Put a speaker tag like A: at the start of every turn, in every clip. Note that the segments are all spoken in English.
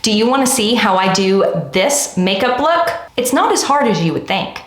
A: Do you want to see how I do this makeup look? It's not as hard as you would think.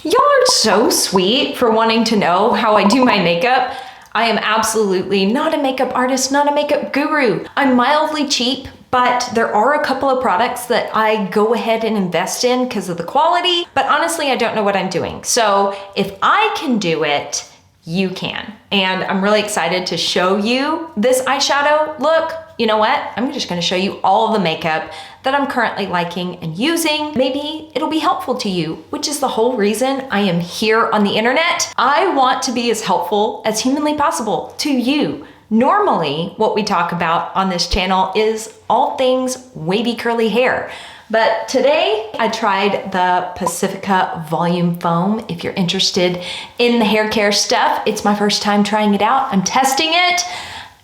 A: Y'all are so sweet for wanting to know how I do my makeup. I am absolutely not a makeup artist, not a makeup guru. I'm mildly cheap, but there are a couple of products that I go ahead and invest in because of the quality, but honestly, I don't know what I'm doing. So if I can do it, you can. And I'm really excited to show you this eyeshadow look. You know what? I'm just gonna show you all of the makeup that I'm currently liking and using. Maybe it'll be helpful to you, which is the whole reason I am here on the internet. I want to be as helpful as humanly possible to you. Normally, what we talk about on this channel is all things wavy curly hair. But today I tried the Pacifica Volume Foam. If you're interested in the hair care stuff, it's my first time trying it out. I'm testing it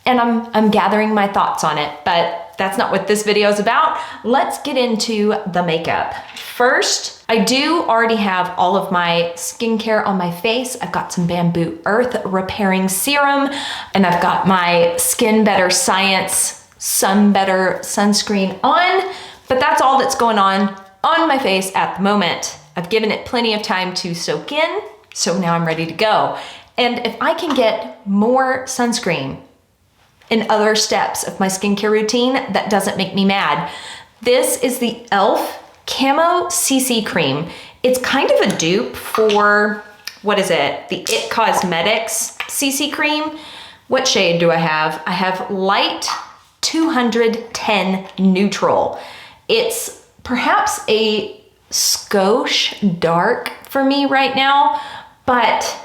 A: and I'm gathering my thoughts on it, but that's not what this video is about. Let's get into the makeup. First, I do already have all of my skincare on my face. I've got some Bamboo Earth Repairing Serum, and I've got my Skin Better Science Sun Better Sunscreen on, but that's all that's going on my face at the moment. I've given it plenty of time to soak in, so now I'm ready to go. And if I can get more sunscreen in other steps of my skincare routine, that doesn't make me mad. This is the e.l.f. Camo CC Cream. It's kind of a dupe for, what is it? The It Cosmetics CC Cream. What shade do I have? I have Light 210 Neutral. It's perhaps a skosh dark for me right now, but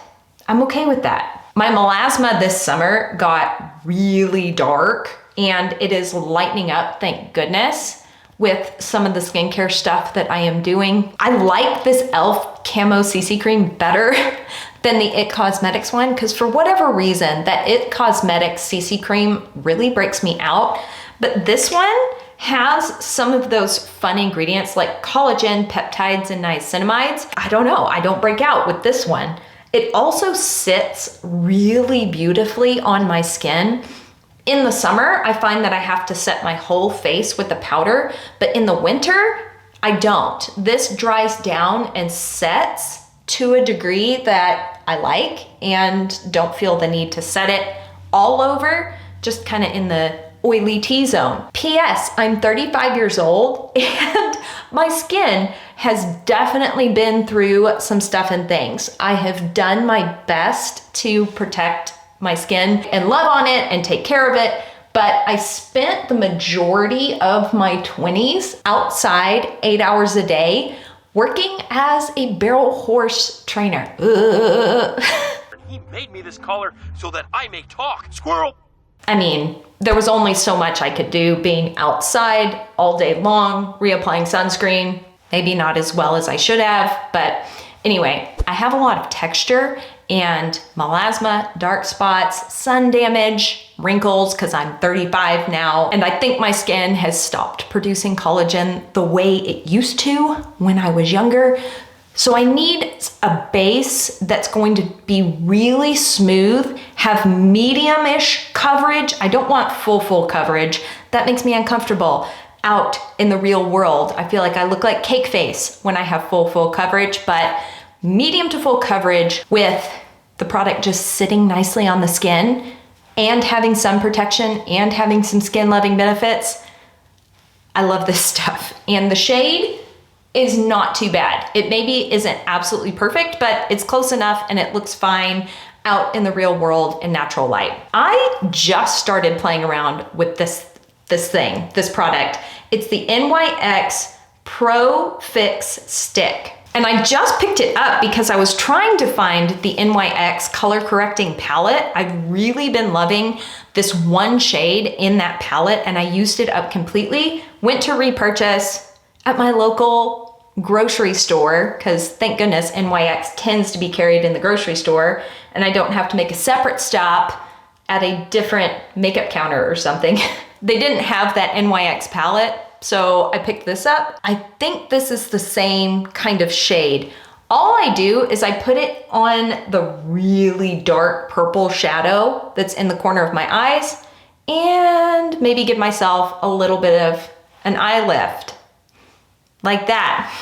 A: I'm okay with that. My melasma this summer got really dark and it is lightening up, thank goodness, with some of the skincare stuff that I am doing. I like this e.l.f. Camo CC Cream better than the It Cosmetics one, because for whatever reason, that It Cosmetics CC Cream really breaks me out. But this one has some of those fun ingredients like collagen, peptides, and niacinamides. I don't know, I don't break out with this one. It also sits really beautifully on my skin. In the summer, I find that I have to set my whole face with the powder, but in the winter, I don't. This dries down and sets to a degree that I like and don't feel the need to set it all over, just kind of in the oily T-zone. P.S. I'm 35 years old and my skin has definitely been through some stuff and things. I have done my best to protect my skin and love on it and take care of it, but I spent the majority of my 20s outside 8 hours a day working as a barrel horse trainer.
B: He made me this collar so that I may talk. Squirrel!
A: I mean, there was only so much I could do being outside all day long, reapplying sunscreen, maybe not as well as I should have, but anyway, I have a lot of texture and melasma, dark spots, sun damage, wrinkles, because I'm 35 now, and I think my skin has stopped producing collagen the way it used to when I was younger. So I need a base that's going to be really smooth, have medium-ish coverage. I don't want full coverage. That makes me uncomfortable out in the real world. I feel like I look like cake face when I have full coverage, but medium to full coverage with the product just sitting nicely on the skin and having sun protection and having some skin loving benefits. I love this stuff. And the shade is not too bad. It maybe isn't absolutely perfect, but it's close enough and it looks fine out in the real world in natural light. I just started playing around with this product. It's the NYX Pro Fix Stick. And I just picked it up because I was trying to find the NYX color correcting palette. I've really been loving this one shade in that palette and I used it up completely. Went to repurchase at my local grocery store, because thank goodness NYX tends to be carried in the grocery store and I don't have to make a separate stop at a different makeup counter or something. They didn't have that NYX palette, so I picked this up. I think this is the same kind of shade. All I do is I put it on the really dark purple shadow that's in the corner of my eyes, and maybe give myself a little bit of an eye lift, like that.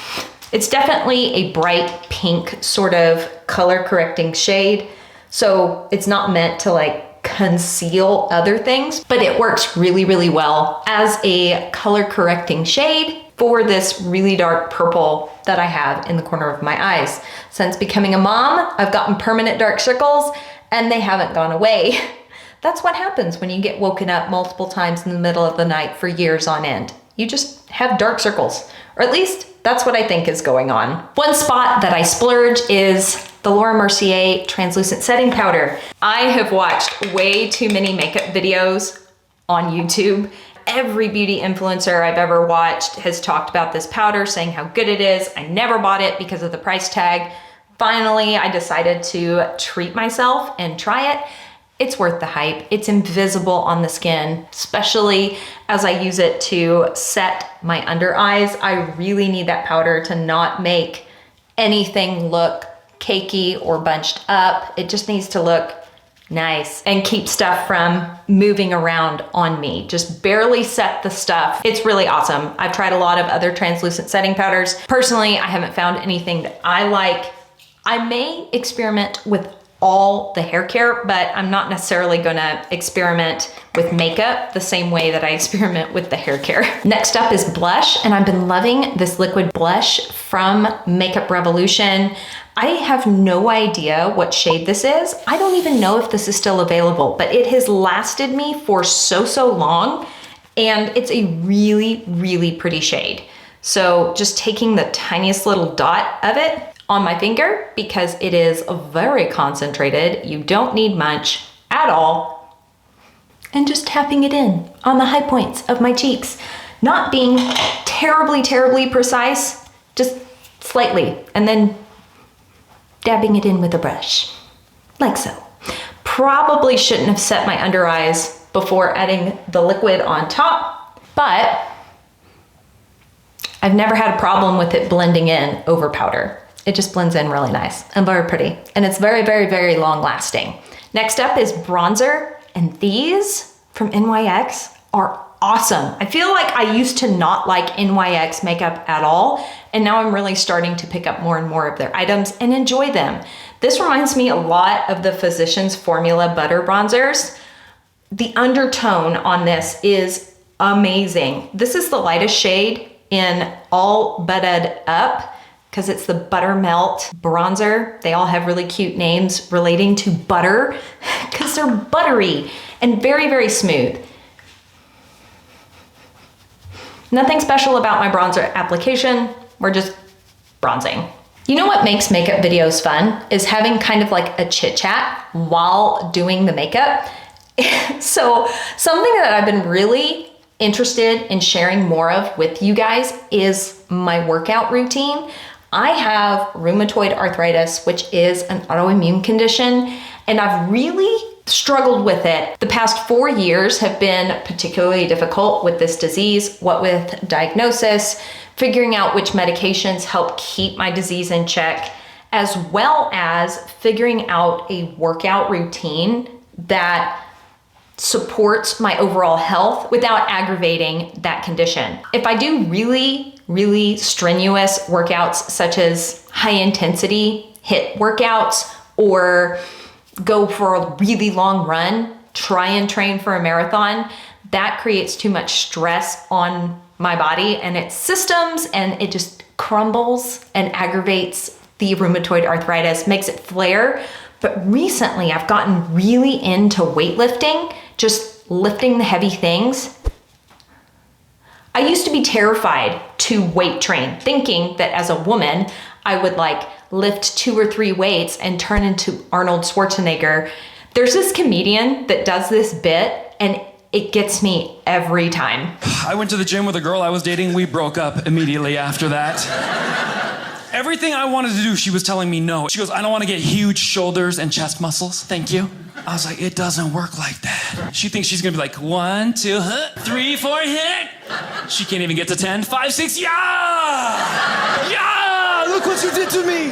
A: It's definitely a bright pink sort of color correcting shade, so it's not meant to like conceal other things, but it works really, really well as a color correcting shade for this really dark purple that I have in the corner of my eyes. Since becoming a mom, I've gotten permanent dark circles and they haven't gone away. That's what happens when you get woken up multiple times in the middle of the night for years on end. You just have dark circles, or at least that's what I think is going on. One spot that I splurge is the Laura Mercier translucent setting powder. I have watched way too many makeup videos on YouTube. Every beauty influencer I've ever watched has talked about this powder, saying how good it is. I never bought it because of the price tag. Finally, I decided to treat myself and try it. It's worth the hype. It's invisible on the skin, especially as I use it to set my under eyes. I really need that powder to not make anything look cakey or bunched up. It just needs to look nice and keep stuff from moving around on me. Just barely set the stuff. It's really awesome. I've tried a lot of other translucent setting powders. Personally, I haven't found anything that I like. I may experiment with all the hair care, but I'm not necessarily gonna experiment with makeup the same way that I experiment with the hair care. Next up is blush, and I've been loving this liquid blush from Makeup Revolution. I have no idea what shade this is. I don't even know if this is still available, but it has lasted me for so long, and it's a really, really pretty shade. So just taking the tiniest little dot of it on my finger, because it is very concentrated. You don't need much at all. And just tapping it in on the high points of my cheeks. Not being terribly, terribly precise, just slightly. And then dabbing it in with a brush, like so. Probably shouldn't have set my under eyes before adding the liquid on top, but I've never had a problem with it blending in over powder. It just blends in really nice and very pretty. And it's very, very, very long lasting. Next up is bronzer. And these from NYX are awesome. I feel like I used to not like NYX makeup at all. And now I'm really starting to pick up more and more of their items and enjoy them. This reminds me a lot of the Physicians Formula Butter Bronzers. The undertone on this is amazing. This is the lightest shade in All Buttered Up, because it's the Buttermelt bronzer. They all have really cute names relating to butter because they're buttery and very, very smooth. Nothing special about my bronzer application. We're just bronzing. You know what makes makeup videos fun is having kind of like a chit chat while doing the makeup. So something that I've been really interested in sharing more of with you guys is my workout routine. I have rheumatoid arthritis, which is an autoimmune condition, and I've really struggled with it. The past 4 years have been particularly difficult with this disease, what with diagnosis, figuring out which medications help keep my disease in check, as well as figuring out a workout routine that supports my overall health without aggravating that condition. If I do really, really strenuous workouts, such as high intensity HIIT workouts, or go for a really long run, try and train for a marathon, that creates too much stress on my body and its systems, and it just crumbles and aggravates the rheumatoid arthritis, makes it flare. But recently I've gotten really into weightlifting, just lifting the heavy things. I used to be terrified to weight train, thinking that as a woman, I would like lift 2 or 3 weights and turn into Arnold Schwarzenegger. There's this comedian that does this bit and it gets me every time.
C: I went to the gym with a girl I was dating. We broke up immediately after that. Everything I wanted to do, she was telling me no. She goes, I don't want to get huge shoulders and chest muscles. Thank you. I was like, it doesn't work like that. She thinks she's going to be like 1, 2, 3, 4, hit. She can't even get to 10, 5, 6, yeah! Yeah! Look what you did to me.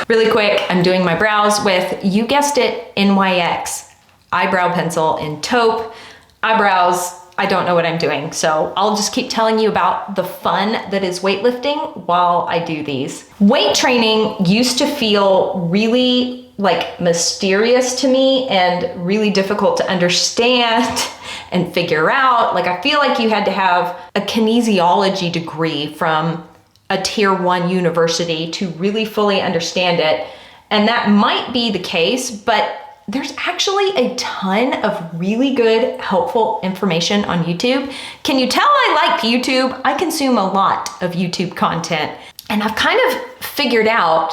A: Really quick, I'm doing my brows with, you guessed it, NYX. eyebrow pencil in taupe. Eyebrows, I don't know what I'm doing, so I'll just keep telling you about the fun that is weightlifting while I do these. Weight training used to feel really like mysterious to me and really difficult to understand and figure out. Like, I feel like you had to have a kinesiology degree from a tier 1 university to really fully understand it. And that might be the case, but there's actually a ton of really good, helpful information on YouTube. Can you tell I like YouTube? I consume a lot of YouTube content, and I've kind of figured out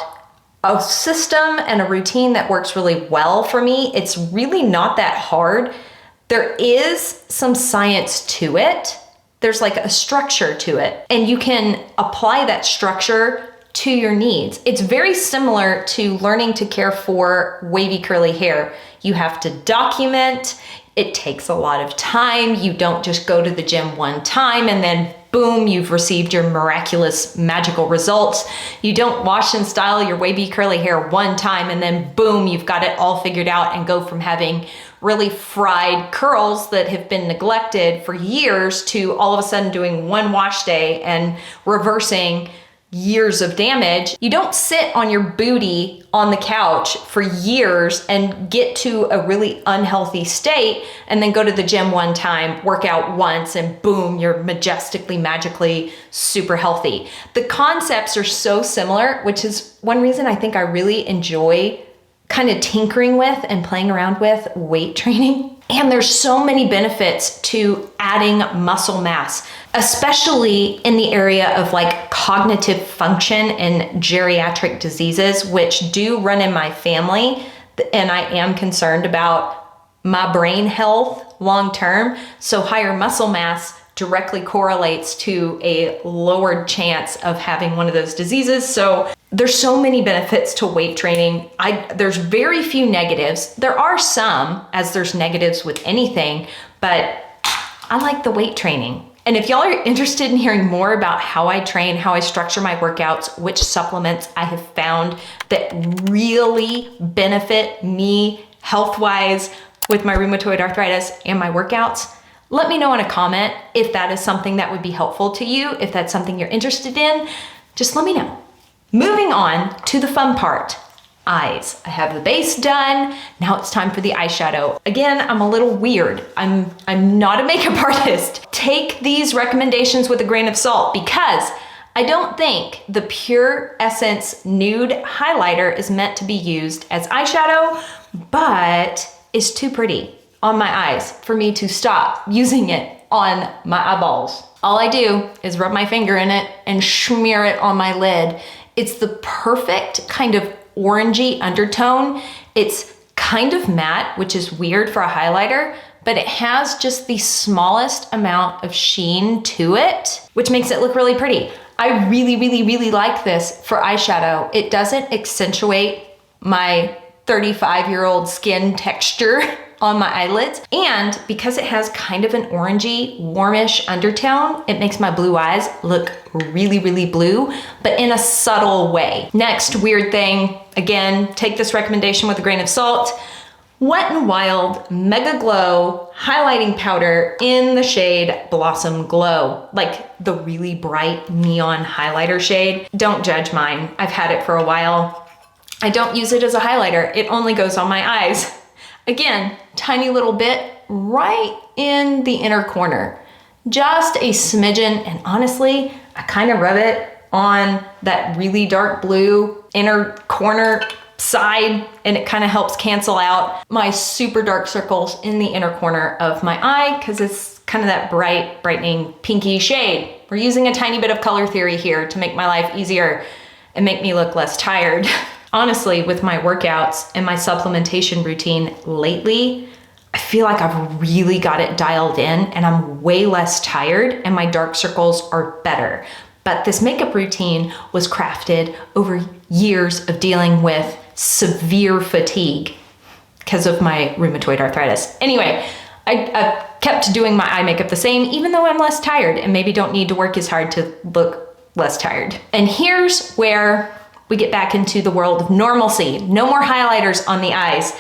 A: a system and a routine that works really well for me. It's really not that hard. There is some science to it. There's like a structure to it, and you can apply that structure to your needs. It's very similar to learning to care for wavy curly hair. You have to document. It takes a lot of time. You don't just go to the gym one time and then boom, you've received your miraculous magical results. You don't wash and style your wavy curly hair one time and then boom, you've got it all figured out and go from having really fried curls that have been neglected for years to all of a sudden doing one wash day and reversing years of damage. You don't sit on your booty on the couch for years and get to a really unhealthy state and then go to the gym one time, work out once, and boom, you're majestically, magically super healthy. The concepts are so similar, which is one reason I think I really enjoy kind of tinkering with and playing around with weight training. And there's so many benefits to adding muscle mass, especially in the area of like cognitive function and geriatric diseases, which do run in my family. And I am concerned about my brain health long term. So higher muscle mass directly correlates to a lowered chance of having one of those diseases. So there's so many benefits to weight training. There's very few negatives. There are some, as there's negatives with anything, but I like the weight training. And if y'all are interested in hearing more about how I train, how I structure my workouts, which supplements I have found that really benefit me health-wise with my rheumatoid arthritis and my workouts, let me know in a comment if that is something that would be helpful to you. If that's something you're interested in, just let me know. Moving on to the fun part, eyes. I have the base done. Now it's time for the eyeshadow. Again, I'm a little weird. I'm not a makeup artist. Take these recommendations with a grain of salt because I don't think the Pure Essence Nude Highlighter is meant to be used as eyeshadow, but it's too pretty on my eyes for me to stop using it on my eyeballs. All I do is rub my finger in it and smear it on my lid. It's the perfect kind of orangey undertone. It's kind of matte, which is weird for a highlighter, but it has just the smallest amount of sheen to it, which makes it look really pretty. I really, really, really like this for eyeshadow. It doesn't accentuate my 35-year-old skin texture on my eyelids. And because it has kind of an orangey, warmish undertone, it makes my blue eyes look really, really blue, but in a subtle way. Next weird thing, again, take this recommendation with a grain of salt. Wet n Wild Mega Glow highlighting powder in the shade Blossom Glow, like the really bright neon highlighter shade. Don't judge mine. I've had it for a while. I don't use it as a highlighter. It only goes on my eyes. Again, tiny little bit right in the inner corner. Just a smidgen, and honestly, I kind of rub it on that really dark blue inner corner side, and it kind of helps cancel out my super dark circles in the inner corner of my eye because it's kind of that bright, brightening pinky shade. We're using a tiny bit of color theory here to make my life easier and make me look less tired. Honestly, with my workouts and my supplementation routine lately, I feel like I've really got it dialed in and I'm way less tired and my dark circles are better. But this makeup routine was crafted over years of dealing with severe fatigue because of my rheumatoid arthritis. Anyway, I kept doing my eye makeup the same, even though I'm less tired and maybe don't need to work as hard to look less tired. And here's where we get back into the world of normalcy. No more highlighters on the eyes.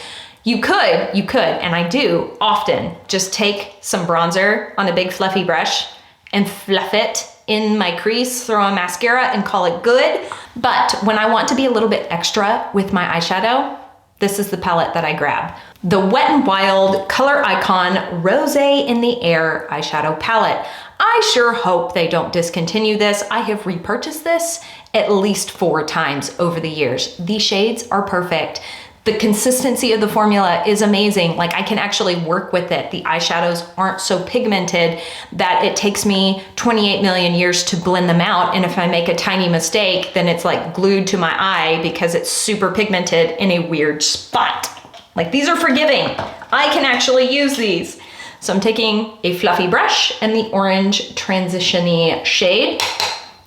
A: You could, and I do often, just take some bronzer on a big fluffy brush and fluff it in my crease, throw a mascara and call it good. But when I want to be a little bit extra with my eyeshadow, this is the palette that I grab. The Wet n Wild Color Icon Rosé in the Air eyeshadow palette. I sure hope they don't discontinue this. I have repurchased this at least 4 times over the years. These shades are perfect. The consistency of the formula is amazing. Like, I can actually work with it. The eyeshadows aren't so pigmented that it takes me 28 million years to blend them out. And if I make a tiny mistake, then it's like glued to my eye because it's super pigmented in a weird spot. Like, these are forgiving. I can actually use these. So I'm taking a fluffy brush and the orange transition-y shade,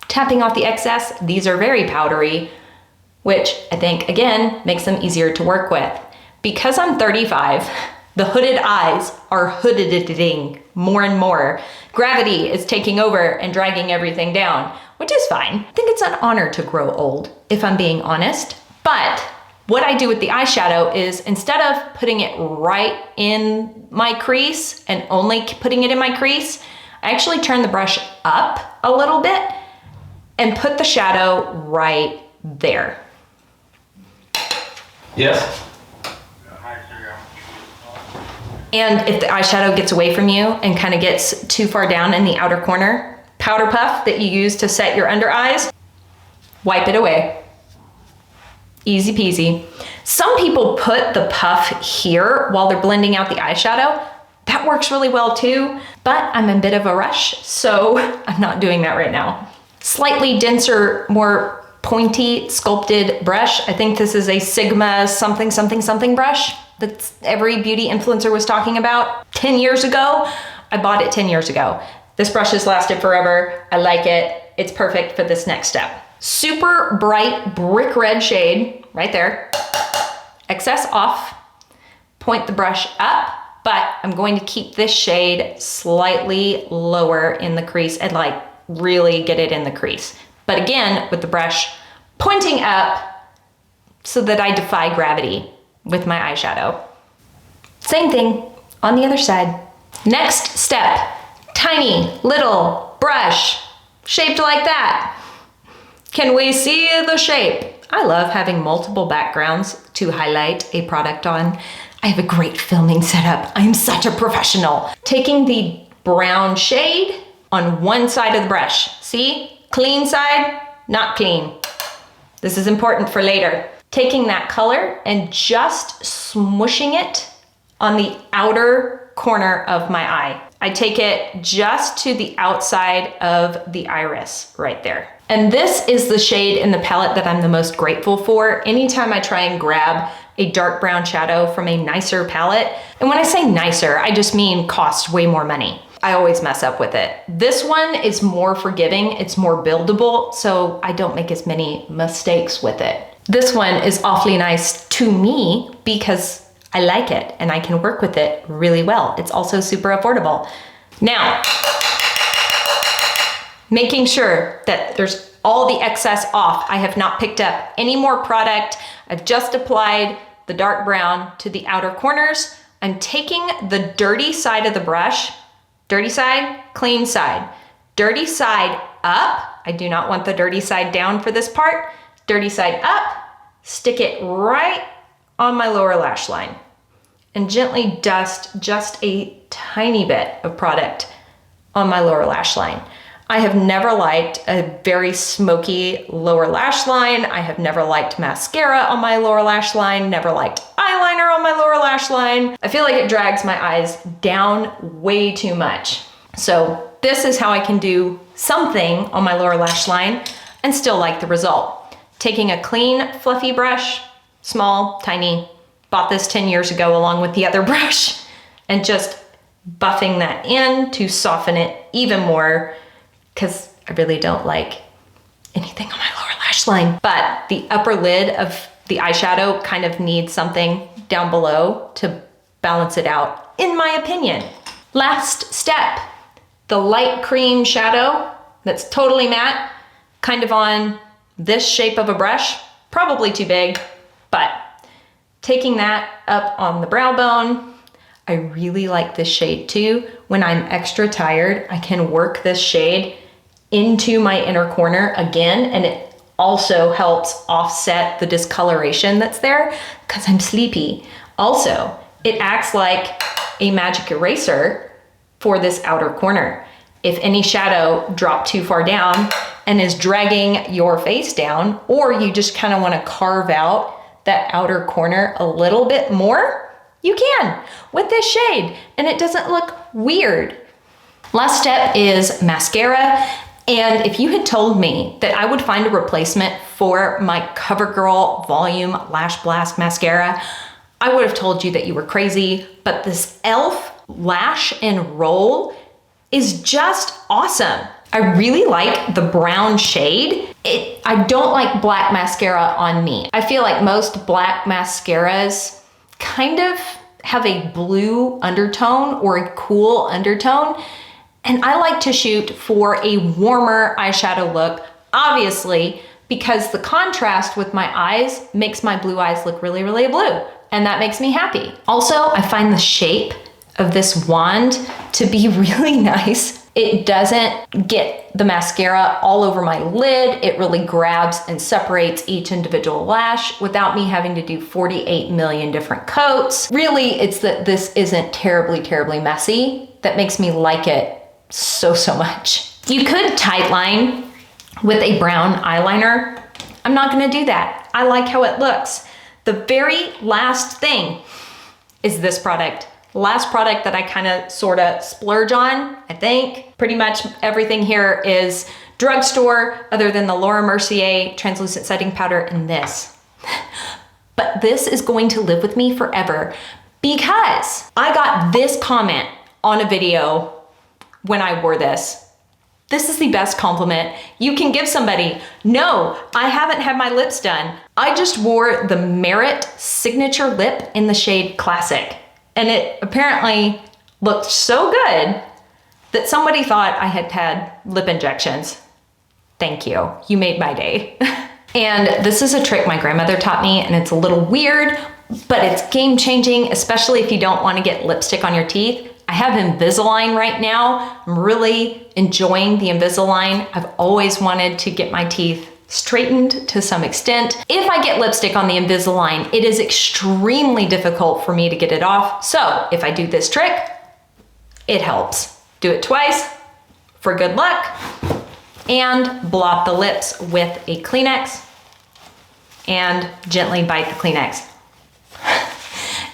A: tapping off the excess. These are very powdery, which I think, again, makes them easier to work with. Because I'm 35, the hooded eyes are hooded-ing more and more. Gravity is taking over and dragging everything down, which is fine. I think it's an honor to grow old, if I'm being honest. But what I do with the eyeshadow is, instead of putting it right in my crease and only putting it in my crease, I actually turn the brush up a little bit and put the shadow right there.
B: Yes.
A: And if the eyeshadow gets away from you and kind of gets too far down in the outer corner, powder puff that you use to set your under eyes, wipe it away. Easy peasy. Some people put the puff here while they're blending out the eyeshadow. That works really well too, but I'm in a bit of a rush, so I'm not doing that right now. Slightly denser, more pointy sculpted brush. I think this is a Sigma something something something brush that every beauty influencer was talking about 10 years ago. I bought it 10 years ago. This brush has lasted forever. I like it. It's perfect for this next step. Super bright brick red shade right there. Excess off. Point the brush up, but I'm going to keep this shade slightly lower in the crease and like really get it in the crease. But again, with the brush pointing up so that I defy gravity with my eyeshadow. Same thing on the other side. Next step, tiny little brush shaped like that. Can we see the shape? I love having multiple backgrounds to highlight a product on. I have a great filming setup. I'm such a professional. Taking the brown shade on one side of the brush. See? Clean side, not clean. This is important for later. Taking that color and just smushing it on the outer corner of my eye. I take it just to the outside of the iris right there. And this is the shade in the palette that I'm the most grateful for. Anytime I try and grab a dark brown shadow from a nicer palette, and when I say nicer, I just mean cost way more money. I always mess up with it. This one is more forgiving, it's more buildable, so I don't make as many mistakes with it. This one is awfully nice to me because I like it and I can work with it really well. It's also super affordable. Now, making sure that there's all the excess off. I have not picked up any more product. I've just applied the dark brown to the outer corners. I'm taking the dirty side of the brush. Dirty side, clean side. Dirty side up. I do not want the dirty side down for this part. Dirty side up, stick it right on my lower lash line and gently dust just a tiny bit of product on my lower lash line. I have never liked a very smoky lower lash line. I have never liked mascara on my lower lash line, never liked eyeliner on my lower lash line. I feel like it drags my eyes down way too much. So this is how I can do something on my lower lash line and still like the result. Taking a clean, fluffy brush, small, tiny, bought this 10 years ago along with the other brush, and just buffing that in to soften it even more, because I really don't like anything on my lower lash line. But the upper lid of the eyeshadow kind of needs something down below to balance it out, in my opinion. Last step, the light cream shadow that's totally matte, kind of on this shape of a brush, probably too big, but Taking that up on the brow bone. I really like this shade too. When I'm extra tired, I can work this shade into my inner corner again, and it also helps offset the discoloration that's there because I'm sleepy. Also, it acts like a magic eraser for this outer corner. If any shadow dropped too far down and is dragging your face down, or you just kind of want to carve out that outer corner a little bit more, you can with this shade, and it doesn't look weird. Last step is mascara. And if you had told me that I would find a replacement for my CoverGirl Volume Lash Blast Mascara, I would have told you that you were crazy, but this e.l.f. Lash and Roll is just awesome. I really like the brown shade. I don't like black mascara on me. I feel like most black mascaras kind of have a blue undertone or a cool undertone. And I like to shoot for a warmer eyeshadow look, obviously, because the contrast with my eyes makes my blue eyes look really, really blue. And that makes me happy. Also, I find the shape of this wand to be really nice. It doesn't get the mascara all over my lid. It really grabs and separates each individual lash without me having to do 48 million different coats. Really, it's that this isn't terribly, terribly messy that makes me like it so much. You could tightline with a brown eyeliner. I'm not gonna do that. I like how it looks. The very last thing is this product. Last product that I kind of sort of splurge on, I think. Pretty much everything here is drugstore other than the Laura Mercier translucent setting powder and this. But this is going to live with me forever because I got this comment on a video when I wore this. This is the best compliment you can give somebody. No, I haven't had my lips done. I just wore the Merit Signature Lip in the shade Classic. And it apparently looked so good that somebody thought I had had lip injections. Thank you, you made my day. And this is a trick my grandmother taught me, and it's a little weird, but it's game changing, especially if you don't want to get lipstick on your teeth. I have Invisalign right now. I'm really enjoying the Invisalign. I've always wanted to get my teeth straightened to some extent. If I get lipstick on the Invisalign, it is extremely difficult for me to get it off. So if I do this trick, it helps. Do it twice for good luck and blot the lips with a Kleenex and gently bite the Kleenex.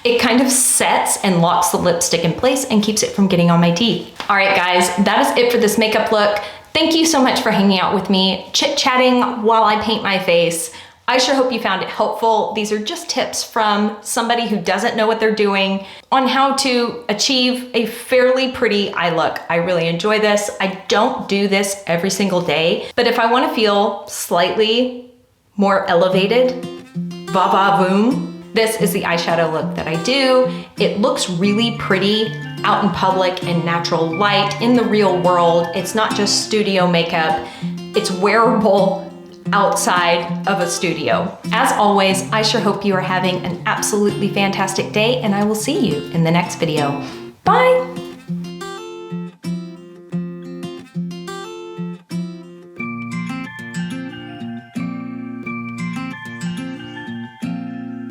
A: It kind of sets and locks the lipstick in place and keeps it from getting on my teeth. All right, guys, that is it for this makeup look. Thank you so much for hanging out with me, chit-chatting while I paint my face. I sure hope you found it helpful. These are just tips from somebody who doesn't know what they're doing on how to achieve a fairly pretty eye look. I really enjoy this. I don't do this every single day, but if I want to feel slightly more elevated, va-va-voom, this is the eyeshadow look that I do. It looks really pretty out in public in natural light, in the real world. It's not just studio makeup, it's wearable outside of a studio. As always, I sure hope you are having an absolutely fantastic day, and I will see you in the next video. Bye!